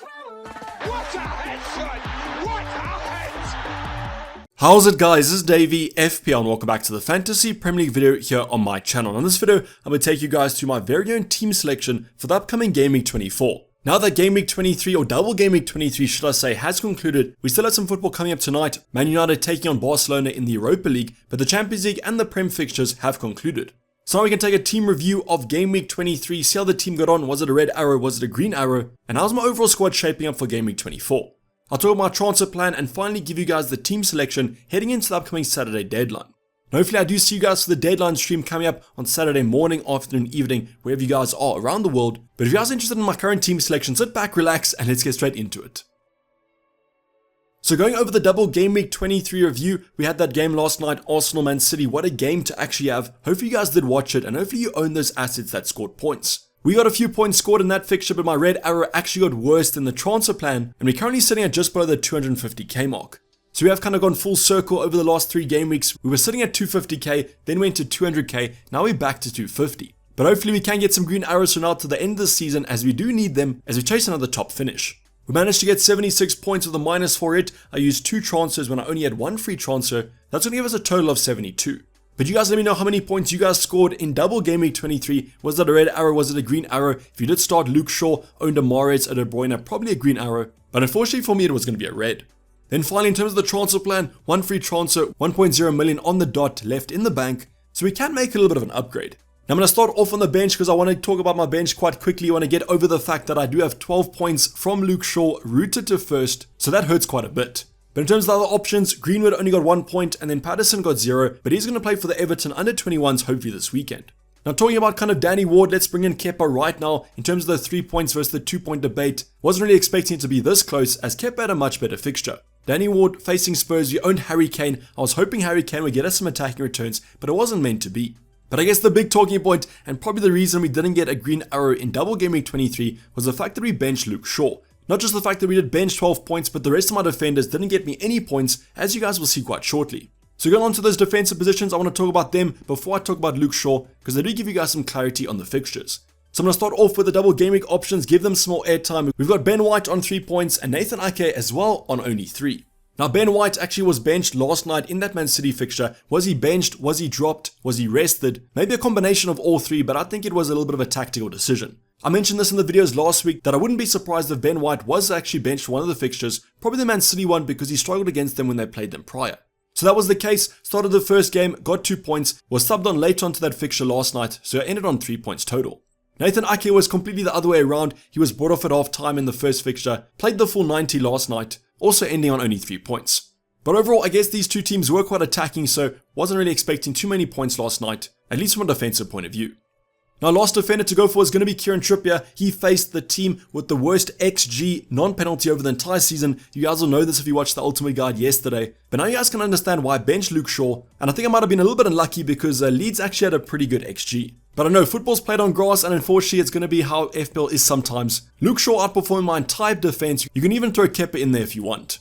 What a headshot! What a head! How's it guys, this is Dayvy, FPL, and welcome back to the Fantasy Premier League video here on my channel. In this video, I'm going to take you guys through my very own team selection for the upcoming Game Week 24. Now that Game Week 23, or Double Game Week 23 should I say, has concluded, we still have some football coming up tonight. Man United taking on Barcelona in the Europa League, but the Champions League and the Prem fixtures have concluded. So now we can take a team review of Game Week 23, see how the team got on, was it a red arrow, was it a green arrow, and how's my overall squad shaping up for Game Week 24. I'll talk about my transfer plan and finally give you guys the team selection heading into the upcoming Saturday deadline. Now hopefully I do see you guys for the deadline stream coming up on Saturday morning, afternoon, evening, wherever you guys are around the world. But if you guys are interested in my current team selection, sit back, relax, and let's get straight into it. So going over the double Game Week 23 review, we had that game last night, Arsenal Man City. What a game to actually have. Hopefully you guys did watch it and hopefully you own those assets that scored points. We got a few points scored in that fixture, but my red arrow actually got worse than the transfer plan, and we're currently sitting at just below the 250k mark. So we have kind of gone full circle over the last 3 game weeks. We were sitting at 250k, then went to 200k, now we're back to 250. But hopefully we can get some green arrows from now to the end of the season, as we do need them as we chase another top finish. We managed to get 76 points with a minus for it. I used 2 transfers when I only had 1 free transfer. That's going to give us a total of 72. But you guys let me know how many points you guys scored in double Game Week 23. Was that a red arrow? Was it a green arrow? If you did start Luke Shaw, owned a Mahrez, a De Bruyne, probably a green arrow. But unfortunately for me, it was going to be a red. Then finally, in terms of the transfer plan, 1 free transfer, 1.0 million on the dot left in the bank. So we can make a little bit of an upgrade. Now I'm going to start off on the bench because I want to talk about my bench quite quickly. I want to get over the fact that I do have 12 points from Luke Shaw rooted to first. So that hurts quite a bit. But in terms of the other options, Greenwood only got 1 point and then Patterson got 0, but he's going to play for the Everton under 21s hopefully this weekend. Now talking about kind of Danny Ward, let's bring in Kepa right now. In terms of the 3 points versus the 2 point debate, wasn't really expecting it to be this close as Kepa had a much better fixture. Danny Ward facing Spurs, we owned Harry Kane. I was hoping Harry Kane would get us some attacking returns, but it wasn't meant to be. But I guess the big talking point, and probably the reason we didn't get a green arrow in double Game Week 23, was the fact that we benched Luke Shaw. Not just the fact that we did bench 12 points, but the rest of my defenders didn't get me any points, as you guys will see quite shortly. So going on to those defensive positions, I want to talk about them before I talk about Luke Shaw, because they do give you guys some clarity on the fixtures. So I'm going to start off with the double Game Week options, give them some more airtime. We've got Ben White on 3 points and Nathan Ake as well on only 3. Now Ben White actually was benched last night in that Man City fixture. Was he benched? Was he dropped? Was he rested? Maybe a combination of all 3, but I think it was a little bit of a tactical decision. I mentioned this in the videos last week that I wouldn't be surprised if Ben White was actually benched for one of the fixtures, probably the Man City one because he struggled against them when they played them prior. So that was the case, started the first game, got 2 points, was subbed on late onto that fixture last night, so I ended on 3 points total. Nathan Ake was completely the other way around. He was brought off at half time in the first fixture, played the full 90 last night, also ending on only 3 points. But overall, I guess these 2 teams were quite attacking, so wasn't really expecting too many points last night, at least from a defensive point of view. Now last defender to go for is going to be Kieran Trippier. He faced the team with the worst XG non-penalty over the entire season. You guys will know this if you watched the Ultimate Guide yesterday. But now you guys can understand why I benched Luke Shaw. And I think I might have been a little bit unlucky because Leeds actually had a pretty good XG. But I know football's played on grass and unfortunately it's going to be how FPL is sometimes. Luke Shaw outperformed my entire defense. You can even throw Kepa in there if you want.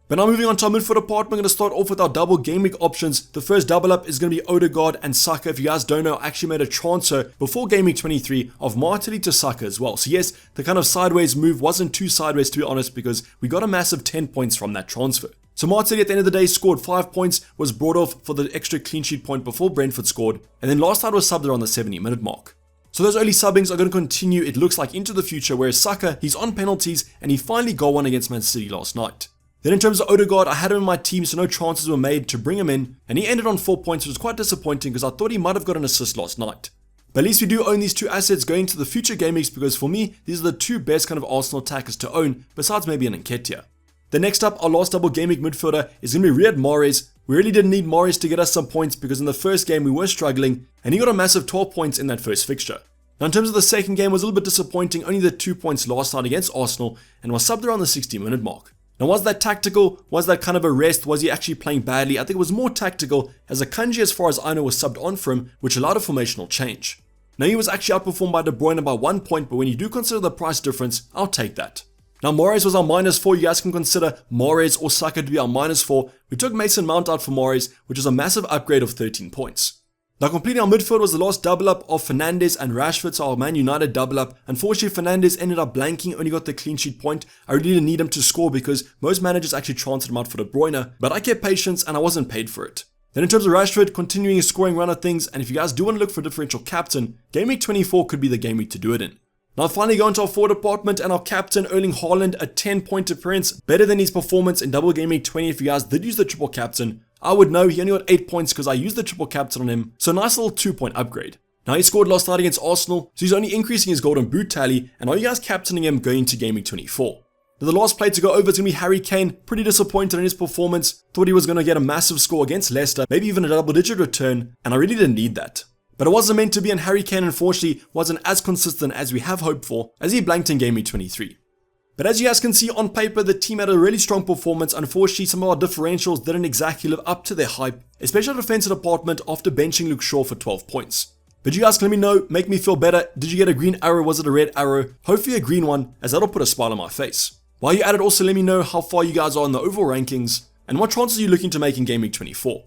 But now moving on to our midfield department, we're going to start off with our double Game Week options. The first double up is going to be Odegaard and Saka. If you guys don't know, I actually made a transfer before Game Week 23 of Martinelli to Saka as well. So yes, the kind of sideways move wasn't too sideways to be honest because we got a massive 10 points from that transfer. So Martinelli at the end of the day scored 5 points, was brought off for the extra clean sheet point before Brentford scored. And then last night was subbed around the 70-minute mark. So those early subbings are going to continue, it looks like, into the future, whereas Saka, he's on penalties and he finally got one against Man City last night. Then in terms of Odegaard, I had him in my team, so no chances were made to bring him in, and he ended on 4 points, which was quite disappointing because I thought he might have got an assist last night. But at least we do own these 2 assets going into the future game weeks because for me, these are the 2 best kind of Arsenal attackers to own, besides maybe an Nketiah. Then next up, our last double Game Week midfielder is going to be Riyad Mahrez. We really didn't need Mahrez to get us some points because in the first game we were struggling, and he got a massive 12 points in that first fixture. Now in terms of the second game, it was a little bit disappointing, only the 2 points last night against Arsenal, and was subbed around the 60-minute mark. Now was that tactical? Was that kind of a rest? Was he actually playing badly? I think it was more tactical as Akanji, as far as I know, was subbed on for him, which allowed a formational change. Now he was actually outperformed by De Bruyne by 1 point, but when you do consider the price difference, I'll take that. Now Mahrez was our -4, you guys can consider Mahrez or Saka to be our -4. We took Mason Mount out for Mahrez, which is a massive upgrade of 13 points. Now completing our midfield was the last double up of Fernandes and Rashford, so our Man United double up. Unfortunately, Fernandes ended up blanking, only got the clean sheet point. I really didn't need him to score because most managers actually transferred him out for De Bruyne, but I kept patience and I wasn't paid for it. Then in terms of Rashford, continuing his scoring run of things, and if you guys do want to look for a differential captain, Game Week 24 could be the game week to do it in. Now finally going to our forward department, and our captain Erling Haaland, a 10-point appearance, better than his performance in double Game Week 20. If you guys did use the triple captain, I would know he only got 8 points because I used the triple captain on him, so nice little 2-point upgrade. Now he scored last night against Arsenal, so he's only increasing his golden boot tally, and are you guys captaining him going into Game Week 24? Now the last play to go over is going to be Harry Kane. Pretty disappointed in his performance, thought he was going to get a massive score against Leicester, maybe even a double-digit return, and I really didn't need that. But it wasn't meant to be, and Harry Kane unfortunately wasn't as consistent as we have hoped for, as he blanked in Game Week 23. But as you guys can see on paper, the team had a really strong performance. Unfortunately, some of our differentials didn't exactly live up to their hype, especially our defensive department after benching Luke Shaw for 12 points. But you guys can let me know, make me feel better. Did you get a green arrow? Was it a red arrow? Hopefully a green one, as that'll put a smile on my face. While you're at it, also let me know how far you guys are in the overall rankings, and what transfers are you looking to make in Game Week 24.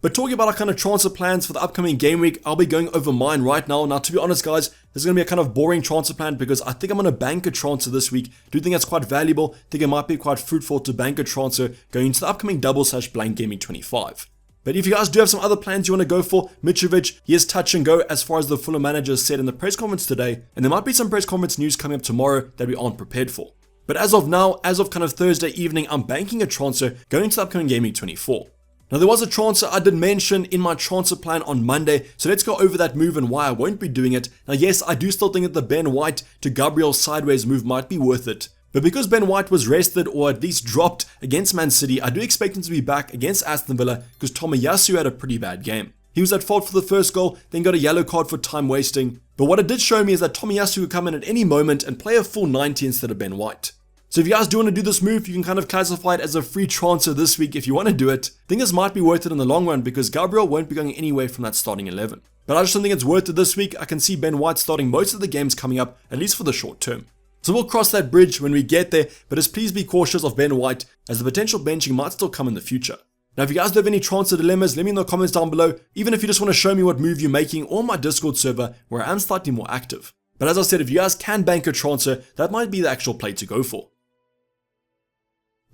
But talking about our kind of transfer plans for the upcoming game week, I'll be going over mine right now. Now, to be honest, guys, this is going to be a kind of boring transfer plan because I think I'm going to bank a transfer this week. Do think that's quite valuable. Think it might be quite fruitful to bank a transfer going into the upcoming double/blank Game Week 25. But if you guys do have some other plans you want to go for, Mitrovic, he is touch and go as far as the Fulham manager said in the press conference today. And there might be some press conference news coming up tomorrow that we aren't prepared for. But as of now, as of kind of Thursday evening, I'm banking a transfer going into the upcoming Game Week 24. Now there was a transfer I did mention in my transfer plan on Monday, so let's go over that move and why I won't be doing it. Now yes, I do still think that the Ben White to Gabriel sideways move might be worth it. But because Ben White was rested or at least dropped against Man City, I do expect him to be back against Aston Villa because Tomiyasu had a pretty bad game. He was at fault for the first goal, then got a yellow card for time wasting. But what it did show me is that Tomiyasu could come in at any moment and play a full 90 instead of Ben White. So if you guys do want to do this move, you can kind of classify it as a free transfer this week if you want to do it. I think this might be worth it in the long run because Gabriel won't be going anywhere from that starting 11. But I just don't think it's worth it this week. I can see Ben White starting most of the games coming up, at least for the short term. So we'll cross that bridge when we get there, but just please be cautious of Ben White as the potential benching might still come in the future. Now if you guys do have any transfer dilemmas, let me know in the comments down below, even if you just want to show me what move you're making or my Discord server where I am slightly more active. But as I said, if you guys can bank a transfer, that might be the actual play to go for.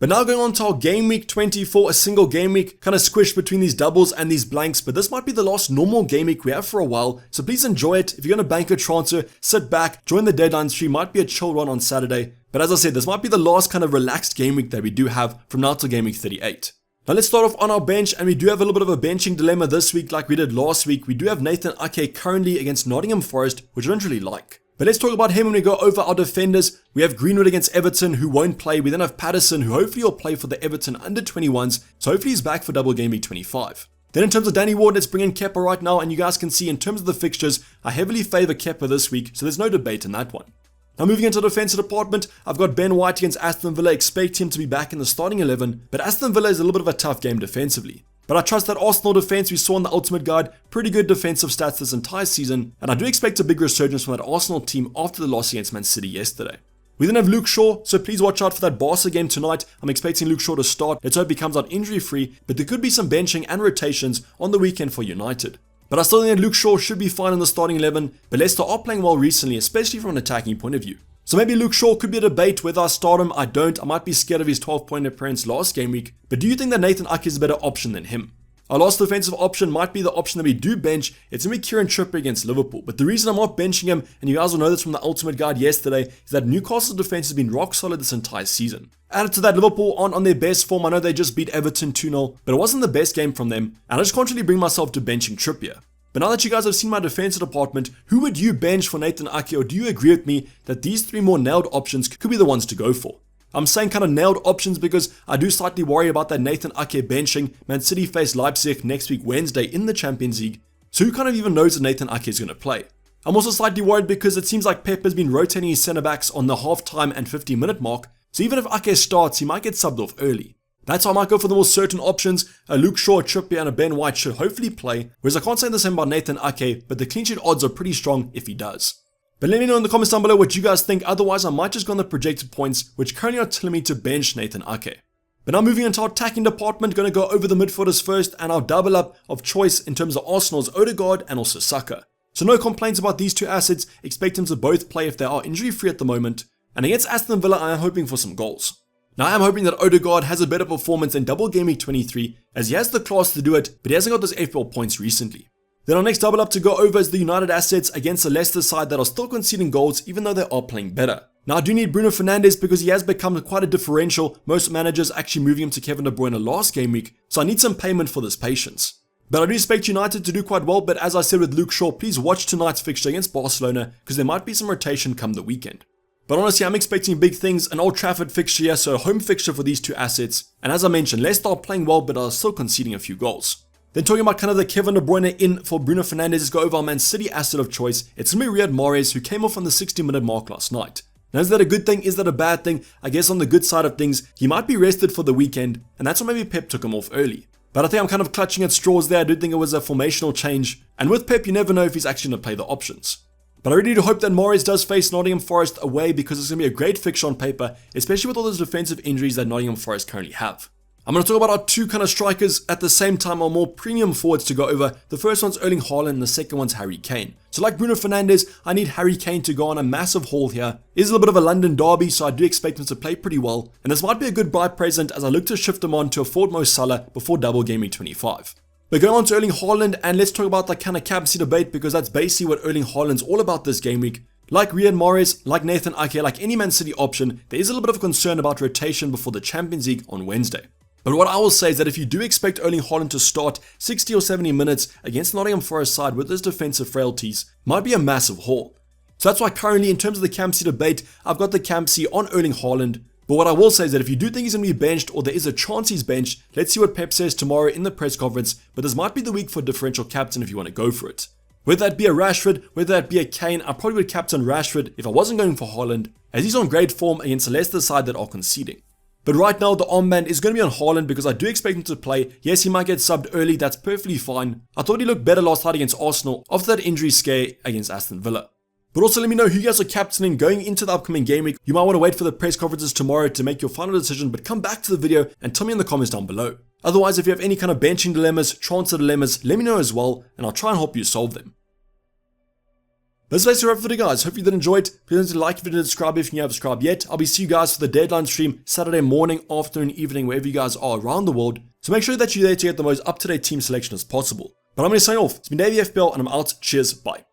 But now going on to our Game Week 24, a single game week, kind of squished between these doubles and these blanks, but this might be the last normal game week we have for a while, so please enjoy it. If you're going to bank a transfer, sit back, join the deadline stream, might be a chill run on Saturday. But as I said, this might be the last kind of relaxed game week that we do have from now till Game Week 38. Now let's start off on our bench, and we do have a little bit of a benching dilemma this week like we did last week. We do have Nathan Ake currently against Nottingham Forest, which I don't really like. But let's talk about him when we go over our defenders. We have Greenwood against Everton, who won't play. We then have Patterson, who hopefully will play for the Everton under-21s, so hopefully he's back for double Game Week 25. Then in terms of Danny Ward, let's bring in Kepa right now, and you guys can see in terms of the fixtures, I heavily favour Kepa this week, so there's no debate in that one. Now moving into the defensive department, I've got Ben White against Aston Villa, expect him to be back in the starting 11, but Aston Villa is a little bit of a tough game defensively. But I trust that Arsenal defense we saw in the Ultimate Guide, pretty good defensive stats this entire season, and I do expect a big resurgence from that Arsenal team after the loss against Man City yesterday. We then have Luke Shaw, so please watch out for that Barca game tonight. I'm expecting Luke Shaw to start. Let's hope he comes out injury free, but there could be some benching and rotations on the weekend for United. But I still think that Luke Shaw should be fine in the starting 11, but Leicester are playing well recently, especially from an attacking point of view. So maybe Luke Shaw could be a debate whether I start him. I don't. I might be scared of his 12-point appearance last game week, but do you think that Nathan Ake is a better option than him? Our last defensive option might be the option that we do bench. It's going to be Kieran Trippier against Liverpool. But the reason I'm not benching him, and you guys will know this from the Ultimate Guide yesterday, is that Newcastle's defense has been rock solid this entire season. Added to that, Liverpool aren't on their best form. I know they just beat Everton 2-0, but it wasn't the best game from them, and I just can't really bring myself to benching Trippier. But now that you guys have seen my defensive department, who would you bench for Nathan Ake, or do you agree with me that these three more nailed options could be the ones to go for? I'm saying kind of nailed options because I do slightly worry about that Nathan Ake benching. Man City face Leipzig next week Wednesday in the Champions League, so who kind of even knows that Nathan Ake is going to play? I'm also slightly worried because it seems like Pep has been rotating his centre backs on the half-time and 50-minute mark, so even if Ake starts, he might get subbed off early. That's why I might go for the more certain options. A Luke Shaw, a Trippier and a Ben White should hopefully play, whereas I can't say the same about Nathan Ake, but the clean sheet odds are pretty strong if he does. But let me know in the comments down below what you guys think, otherwise I might just go on the projected points, which currently are telling me to bench Nathan Ake. But now moving into our attacking department, going to go over the midfielders first, and our double up of choice in terms of Arsenal's Odegaard and also Saka. So no complaints about these two assets, expect them to both play if they are injury free at the moment. And against Aston Villa, I am hoping for some goals. Now I am hoping that Odegaard has a better performance than double game week 23, as he has the class to do it, but he hasn't got those FPL points recently. Then our next double up to go over is the United assets against the Leicester side that are still conceding goals even though they are playing better. Now I do need Bruno Fernandes because he has become quite a differential, most managers actually moving him to Kevin De Bruyne last game week, so I need some payment for this patience. But I do expect United to do quite well, but as I said with Luke Shaw, please watch tonight's fixture against Barcelona because there might be some rotation come the weekend. But honestly, I'm expecting big things, an Old Trafford fixture here, so a home fixture for these two assets, and as I mentioned, Leicester are playing well but are still conceding a few goals. Then talking about kind of the Kevin De Bruyne in for Bruno Fernandes, let's go over our Man City asset of choice. It's going to be Riyad Mahrez, who came off on the 60-minute mark last night. Now, is that a good thing? Is that a bad thing? I guess on the good side of things, he might be rested for the weekend, and that's why maybe Pep took him off early. But I think I'm kind of clutching at straws there. I do think it was a formational change, and with Pep, you never know if he's actually going to play the options. But I really do hope that Mahrez does face Nottingham Forest away because it's going to be a great fixture on paper, especially with all those defensive injuries that Nottingham Forest currently have. I'm going to talk about our two kind of strikers at the same time, our more premium forwards to go over. The first one's Erling Haaland and the second one's Harry Kane. So like Bruno Fernandes, I need Harry Kane to go on a massive haul here. It is a little bit of a London derby, so I do expect him to play pretty well. And this might be a good buy present as I look to shift him on to afford Mo Salah before double game week 25. But going on to Erling Haaland, and let's talk about the kind of captaincy debate because that's basically what Erling Haaland's all about this game week. Like Riyad Mahrez, like Nathan Ake, like any Man City option, there is a little bit of concern about rotation before the Champions League on Wednesday. But what I will say is that if you do expect Erling Haaland to start 60 or 70 minutes against Nottingham Forest side with his defensive frailties, might be a massive haul. So that's why currently in terms of the captaincy debate, I've got the captaincy on Erling Haaland. But what I will say is that if you do think he's going to be benched or there is a chance he's benched, let's see what Pep says tomorrow in the press conference. But this might be the week for differential captain if you want to go for it. Whether that be a Rashford, whether that be a Kane, I probably would captain Rashford if I wasn't going for Haaland, as he's on great form against the Leicester side that are conceding. But right now, the armband is going to be on Haaland because I do expect him to play. Yes, he might get subbed early, that's perfectly fine. I thought he looked better last night against Arsenal after that injury scare against Aston Villa. But also let me know who you guys are captaining going into the upcoming game week. You might want to wait for the press conferences tomorrow to make your final decision, but come back to the video and tell me in the comments down below. Otherwise, if you have any kind of benching dilemmas, transfer dilemmas, let me know as well, and I'll try and help you solve them. That's basically a wrap for the guys. Hope you did enjoy it. Please don't like the video and subscribe if you haven't subscribed yet. I'll be seeing you guys for the deadline stream Saturday morning, afternoon, evening, wherever you guys are around the world. So make sure that you're there to get the most up-to-date team selection as possible. But I'm going to sign off. It's been Dayvy FPL and I'm out. Cheers. Bye.